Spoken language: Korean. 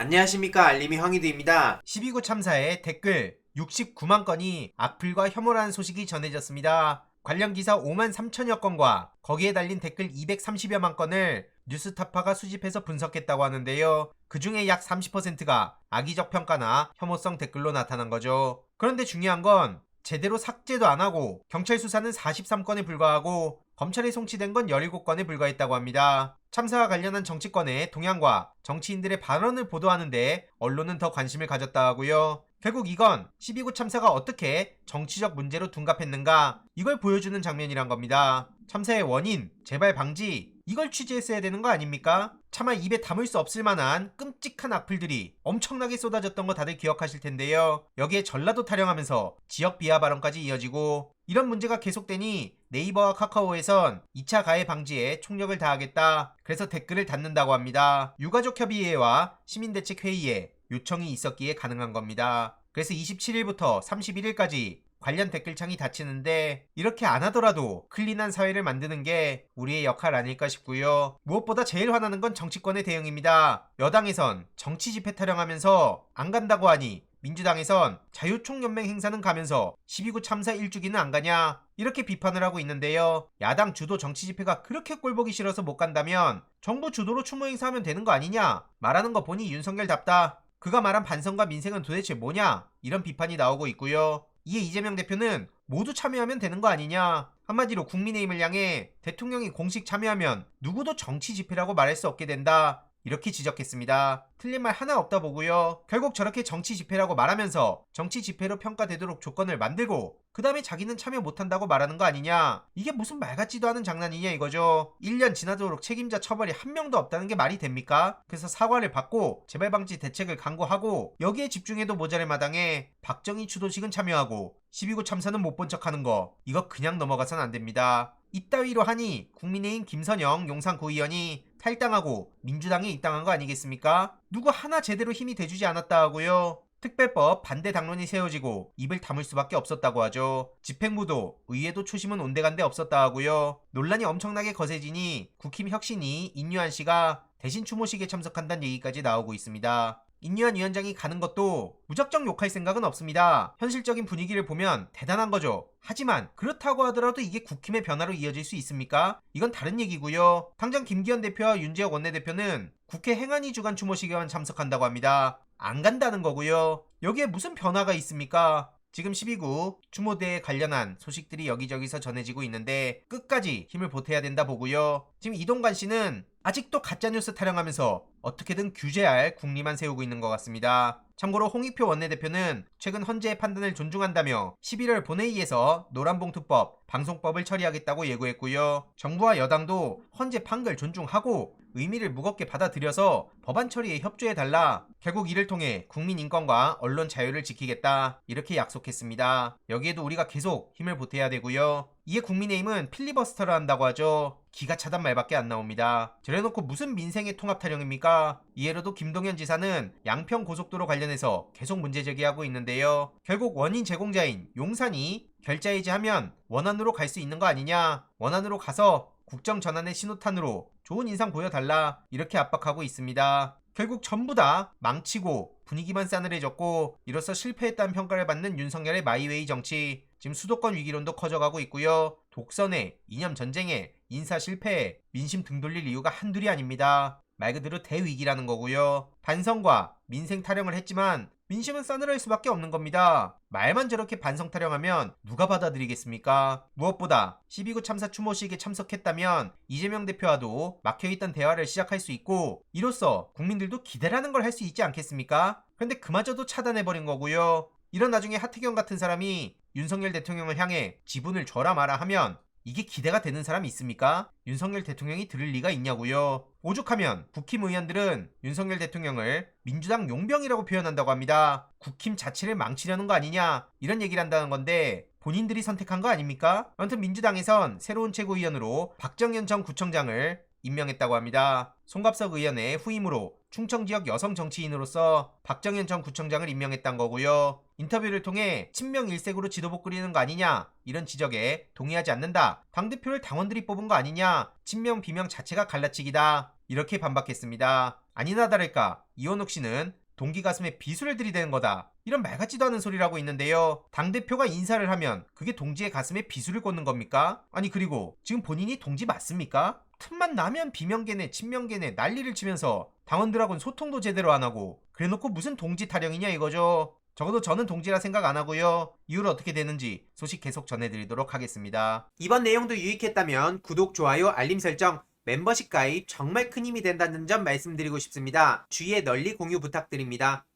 안녕하십니까, 알림이 황희두입니다. 12구 참사의 댓글 69만 건이 악플과 혐오라는 소식이 전해졌습니다. 관련 기사 5만 3천여 건과 거기에 달린 댓글 230여만 건을 뉴스타파가 수집해서 분석했다고 하는데요. 그 중에 약 30%가 악의적 평가나 혐오성 댓글로 나타난 거죠. 그런데 중요한 건 제대로 삭제도 안 하고 경찰 수사는 43건에 불과하고 검찰에 송치된 건 17건에 불과했다고 합니다. 참사와 관련한 정치권의 동향과 정치인들의 발언을 보도하는데 언론은 더 관심을 가졌다 하고요. 결국 이건 12구 참사가 어떻게 정치적 문제로 둔갑했는가, 이걸 보여주는 장면이란 겁니다. 참사의 원인, 재발 방지, 이걸 취재했어야 되는 거 아닙니까? 차마 입에 담을 수 없을 만한 끔찍한 악플들이 엄청나게 쏟아졌던 거 다들 기억하실 텐데요. 여기에 전라도 타령하면서 지역 비하 발언까지 이어지고, 이런 문제가 계속되니 네이버와 카카오에선 2차 가해 방지에 총력을 다하겠다, 그래서 댓글을 닫는다고 합니다. 유가족협의회와 시민대책회의에 요청이 있었기에 가능한 겁니다. 그래서 27일부터 31일까지 관련 댓글창이 닫히는데, 이렇게 안 하더라도 클린한 사회를 만드는 게 우리의 역할 아닐까 싶고요. 무엇보다 제일 화나는 건 정치권의 대응입니다. 여당에선 정치 집회 타령하면서 안 간다고 하니 민주당에선 자유총연맹 행사는 가면서 12구 참사 1주기는 안 가냐, 이렇게 비판을 하고 있는데요. 야당 주도 정치 집회가 그렇게 꼴보기 싫어서 못 간다면 정부 주도로 추모 행사하면 되는 거 아니냐, 말하는 거 보니 윤석열답다, 그가 말한 반성과 민생은 도대체 뭐냐, 이런 비판이 나오고 있고요. 이에 이재명 대표는 모두 참여하면 되는 거 아니냐, 한마디로 국민의힘을 향해 대통령이 공식 참여하면 누구도 정치 집회라고 말할 수 없게 된다, 이렇게 지적했습니다. 틀린 말 하나 없다 보고요. 결국 저렇게 정치 집회라고 말하면서 정치 집회로 평가되도록 조건을 만들고 그 다음에 자기는 참여 못한다고 말하는 거 아니냐, 이게 무슨 말 같지도 않은 장난이냐 이거죠. 1년 지나도록 책임자 처벌이 한 명도 없다는 게 말이 됩니까? 그래서 사과를 받고 재발방지 대책을 강구하고 여기에 집중해도 모자랄 마당에 박정희 추도식은 참여하고 12구 참사는 못 본 척하는 거, 이거 그냥 넘어가선 안 됩니다. 이따위로 하니 국민의힘 김선영 용산구의원이 탈당하고 민주당에 입당한 거 아니겠습니까? 누구 하나 제대로 힘이 돼주지 않았다 하고요. 특별법 반대 당론이 세워지고 입을 다물 수밖에 없었다고 하죠. 집행부도 의회도 초심은 온데간데 없었다 하고요. 논란이 엄청나게 거세지니 국힘 혁신이 인유한 씨가 대신 추모식에 참석한다는 얘기까지 나오고 있습니다. 인유한 위원장이 가는 것도 무작정 욕할 생각은 없습니다. 현실적인 분위기를 보면 대단한 거죠. 하지만 그렇다고 하더라도 이게 국힘의 변화로 이어질 수 있습니까? 이건 다른 얘기고요. 당장 김기현 대표와 윤재혁 원내대표는 국회 행안위 주간 추모식에만 참석한다고 합니다. 안 간다는 거고요. 여기에 무슨 변화가 있습니까? 지금 12구 추모대에 관련한 소식들이 여기저기서 전해지고 있는데 끝까지 힘을 보태야 된다 보고요. 지금 이동관 씨는 아직도 가짜뉴스 타령하면서 어떻게든 규제할 국리만 세우고 있는 것 같습니다. 참고로 홍익표 원내대표는 최근 헌재의 판단을 존중한다며 11월 본회의에서 노란봉투법, 방송법을 처리하겠다고 예고했고요. 정부와 여당도 헌재 판결 존중하고 의미를 무겁게 받아들여서 법안 처리에 협조해달라, 결국 이를 통해 국민 인권과 언론 자유를 지키겠다, 이렇게 약속했습니다. 여기에도 우리가 계속 힘을 보태야 되고요. 이에 국민의힘은 필리버스터를 한다고 하죠. 기가 차단 말밖에 안 나옵니다. 저래놓고 무슨 민생의 통합 타령입니까? 이해로도 김동연 지사는 양평 고속도로 관련해서 계속 문제 제기하고 있는데요. 결국 원인 제공자인 용산이 결자해지하면 원안으로 갈 수 있는 거 아니냐, 원안으로 가서 국정 전환의 신호탄으로 좋은 인상 보여달라, 이렇게 압박하고 있습니다. 결국 전부 다 망치고 분위기만 싸늘해졌고 이로써 실패했다는 평가를 받는 윤석열의 마이웨이 정치, 지금 수도권 위기론도 커져가고 있고요. 독선에, 이념 전쟁에, 인사 실패에 민심 등 돌릴 이유가 한둘이 아닙니다. 말 그대로 대위기라는 거고요. 반성과 민생 타령을 했지만 민심은 싸늘할 수밖에 없는 겁니다. 말만 저렇게 반성 타령하면 누가 받아들이겠습니까? 무엇보다 12구 참사 추모식에 참석했다면 이재명 대표와도 막혀있던 대화를 시작할 수 있고 이로써 국민들도 기대라는 걸 할 수 있지 않겠습니까? 그런데 그마저도 차단해버린 거고요. 이런 나중에 하태경 같은 사람이 윤석열 대통령을 향해 지분을 줘라 마라 하면 이게 기대가 되는 사람이 있습니까? 윤석열 대통령이 들을 리가 있냐고요. 오죽하면 국힘 의원들은 윤석열 대통령을 민주당 용병이라고 표현한다고 합니다. 국힘 자체를 망치려는 거 아니냐, 이런 얘기를 한다는 건데 본인들이 선택한 거 아닙니까? 아무튼 민주당에선 새로운 최고위원으로 박정현 전 구청장을 임명했다고 합니다. 송갑석 의원의 후임으로 충청 지역 여성 정치인으로서 박정현 전 구청장을 임명했단 거고요. 인터뷰를 통해 친명 일색으로 지도부 꾸리는 거 아니냐, 이런 지적에 동의하지 않는다, 당대표를 당원들이 뽑은 거 아니냐, 친명 비명 자체가 갈라치기다, 이렇게 반박했습니다. 아니나 다를까 이원욱 씨는 동기 가슴에 비수를 들이대는 거다, 이런 말 같지도 않은 소리를 하고 있는데요. 당대표가 인사를 하면 그게 동지의 가슴에 비수를 꽂는 겁니까? 아니 그리고 지금 본인이 동지 맞습니까? 틈만 나면 비명계내 친명계내 난리를 치면서 당원들하고는 소통도 제대로 안 하고 그래놓고 무슨 동지 타령이냐 이거죠. 적어도 저는 동지라 생각 안 하고요. 이후로 어떻게 되는지 소식 계속 전해드리도록 하겠습니다. 이번 내용도 유익했다면 구독, 좋아요, 알림 설정, 멤버십 가입 정말 큰 힘이 된다는 점 말씀드리고 싶습니다. 주위에 널리 공유 부탁드립니다.